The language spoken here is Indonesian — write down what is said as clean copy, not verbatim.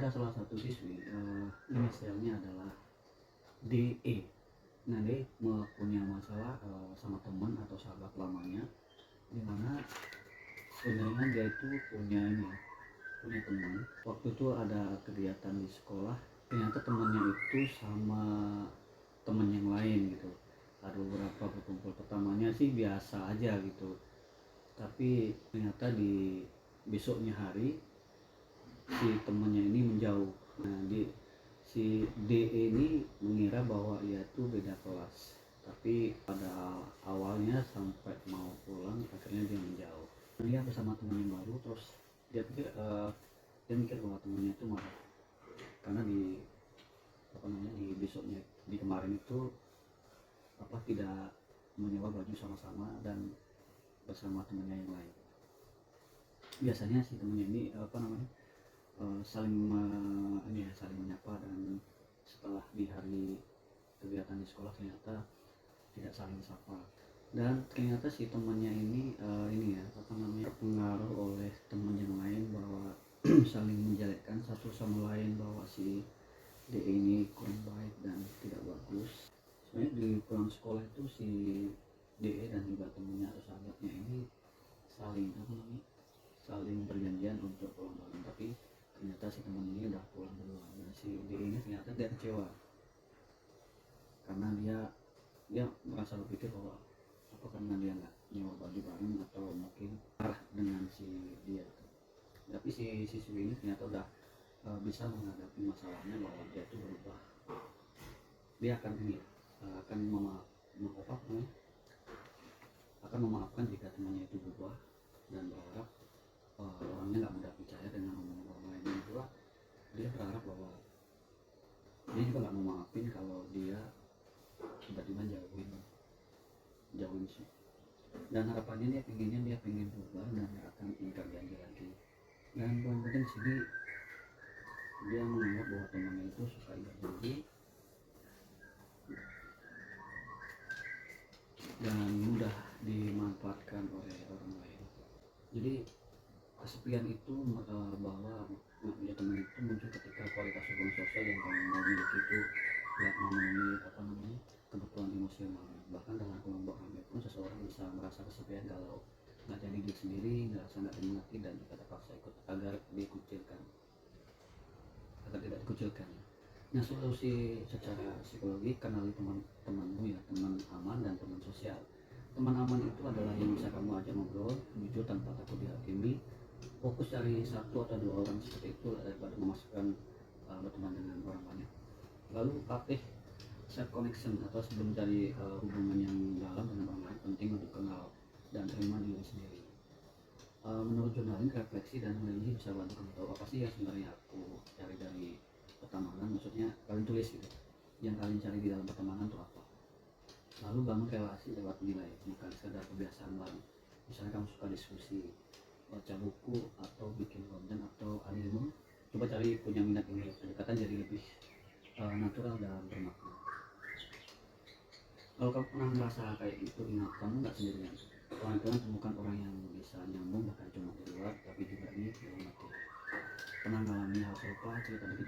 ada salah satu siswi, inisialnya adalah DE. Nah, dia punya masalah sama teman atau sahabat lamanya, dimana sebenarnya dia itu punya teman. Waktu itu ada kegiatan di sekolah, ternyata temannya itu sama teman yang lain gitu. Ada beberapa berkumpul, pertamanya sih biasa aja gitu, tapi ternyata di besoknya hari si temannya ini menjauh. Nah, si DE ini mengira bahwa ia itu beda kelas, tapi pada awalnya sampai mau pulang akhirnya dia menjauh. Dia bersama teman yang baru, terus dia mikir bahwa temannya itu marah karena di besoknya, di kemarin itu tidak menyewa baju sama-sama dan bersama temannya yang lain. Biasanya si temannya ini saling menyapa, dan setelah di hari kegiatan di sekolah ternyata tidak saling sapa, dan ternyata si temannya ini terpengaruh oleh teman yang lain bahwa saling menjelekkan satu sama lain, bahwa si D ini kurang baik dan tidak bagus. Sebenarnya di pulang sekolah itu si DE dan juga temannya atau sahabatnya ini saling berjanjian untuk pulang bareng, tapi ternyata si teman ini udah pulang duluan. Dan si DE ini ternyata dia kecewa karena dia merasa berpikir bahwa karena dia nggak nyewa baju bareng atau mungkin marah dengan si dia. Tapi si siswi ini ternyata udah bisa menghadapi masalahnya, bahwa dia itu berubah. Dia akan memaafkan jika temannya itu berubah, dan berharap orangnya nggak mudah percaya dengan omongan orang lain. Dan juga dia berharap bahwa dia juga nggak mau maafin kalau dia tiba-tiba jauhin sih. Dan harapannya dia pengen berubah dan nggak akan ingkar janji lagi. Dan poin penting di sini, dia menganggap bahwa temannya itu suka ingkar janji dan mudah dimanfaatkan oleh orang lain. Jadi kesepian itu bahwa ya, teman itu muncul ketika kualitas hubungan sosial yang kamu miliki itu tidak memenuhi kebutuhan emosional. Bahkan dalam kelompok ramai pun seseorang bisa merasa kesepian kalau nggak jadi diri sendiri, ngerasa nggak dimengerti, dan juga terpaksa ikut agar tidak dikucilkan. Nah, solusi secara psikologi, kenali teman-temanmu ya, teman aman dan teman sosial. Teman aman itu adalah yang bisa kamu ajak ngobrol jujur tanpa takut dihakimi. Fokus cari satu atau dua orang seperti itu daripada memasukkan berteman dengan orang banyak. Lalu latih self connection, atau sebelum cari hubungan yang dalam dengan orang lain, penting untuk kenal dan terima diri sendiri. Menurut journaling, refleksi dan analisis bisa bantu kamu tahu apa sih yang sebenarnya aku cari dari pertemanan. Maksudnya kalian tulis gitu, yang kalian cari di dalam pertemanan itu apa. Lalu bangun relasi lewat nilai, bukan sekedar kebiasaan baru. Misalnya kamu suka diskusi, baca buku, atau bikin konten, atau anime, coba cari punya minat ini. Pendekatan jadi lebih natural dan bermakna. Kalau kamu pernah merasa kayak gitu, ingat kamu nggak sendirian. Pelan-pelan temukan orang yang bisa nyambung, bahkan cuma di luar tapi juga di dalam hati. Pernah mengalami hal serupa? Cerita dikit.